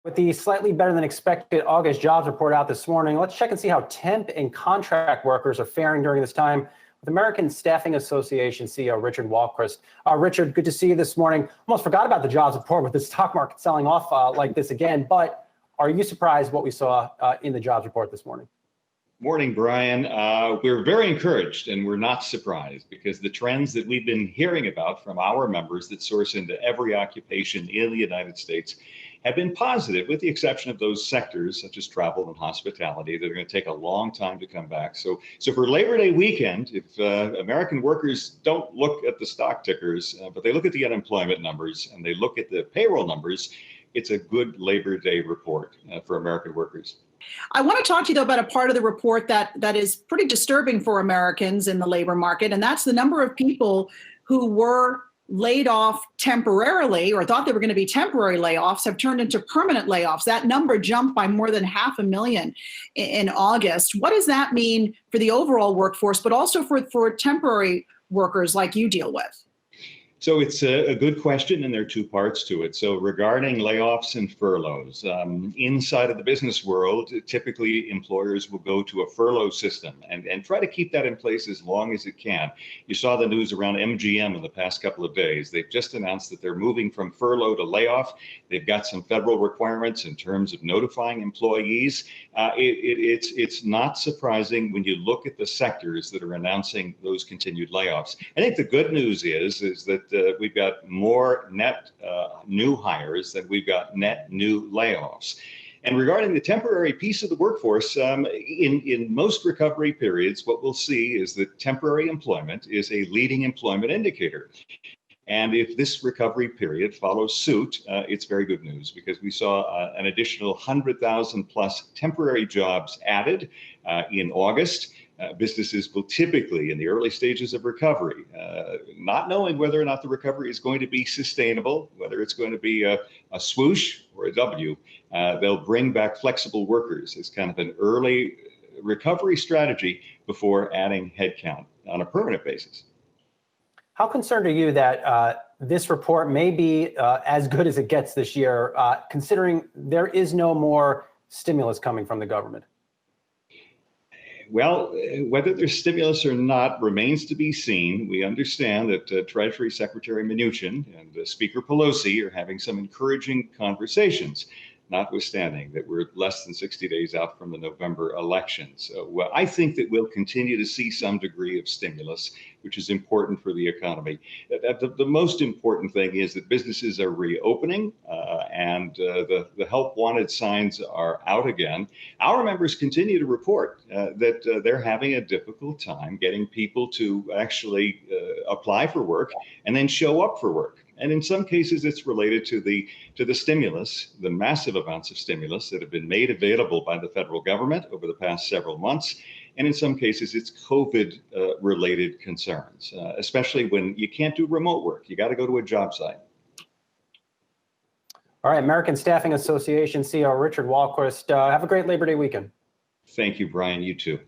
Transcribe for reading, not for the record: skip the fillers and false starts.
With the slightly better than expected August jobs report out this morning, let's check and see how temp and contract workers are faring during this time with American Staffing Association CEO Richard Wahlquist. Richard, good to see you this morning. Almost forgot about the jobs report with the stock market selling off like this again, but are you surprised what we saw in the jobs report this morning? Morning, Brian. We're very encouraged and we're not surprised because the trends that we've been hearing about from our members that source into every occupation in the United States have been positive, with the exception of those sectors such as travel and hospitality that are going to take a long time to come back. So for Labor Day weekend, if American workers don't look at the stock tickers, but they look at the unemployment numbers and they look at the payroll numbers, it's a good Labor Day report for American workers. I want to talk to you, though, about a part of the report that is pretty disturbing for Americans in the labor market, and that's the number of people who were laid off temporarily or thought they were going to be temporary layoffs have turned into permanent layoffs. That number jumped by more than 500,000 in August. What does that mean for the overall workforce, but also for temporary workers like you deal with? So it's a good question, and there are two parts to it. So regarding layoffs and furloughs, inside of the business world, typically employers will go to a furlough system and try to keep that in place as long as it can. You saw the news around MGM in the past couple of days. They've just announced that they're moving from furlough to layoff. They've got some federal requirements in terms of notifying employees. It's not surprising when you look at the sectors that are announcing those continued layoffs. I think the good news is that we've got more net new hires than we've got net new layoffs. And regarding the temporary piece of the workforce, in most recovery periods, what we'll see is that temporary employment is a leading employment indicator. And if this recovery period follows suit, it's very good news because we saw an additional 100,000 plus temporary jobs added in August. Businesses will typically, in the early stages of recovery, not knowing whether or not the recovery is going to be sustainable, whether it's going to be a swoosh or a W, they'll bring back flexible workers as kind of an early recovery strategy before adding headcount on a permanent basis. How concerned are you that this report may be as good as it gets this year, considering there is no more stimulus coming from the government? Well, whether there's stimulus or not remains to be seen. We understand that Treasury Secretary Mnuchin and Speaker Pelosi are having some encouraging conversations, notwithstanding that we're less than 60 days out from the November election. So I think that we'll continue to see some degree of stimulus, which is important for the economy. The most important thing is that businesses are reopening and the help wanted signs are out again. Our members continue to report that they're having a difficult time getting people to actually apply for work and then show up for work. And in some cases, it's related to the stimulus, the massive amounts of stimulus that have been made available by the federal government over the past several months. And in some cases, it's COVID related concerns, especially when you can't do remote work. You got to go to a job site. All right, American Staffing Association CEO Richard Wahlquist, have a great Labor Day weekend. Thank you, Brian. You too.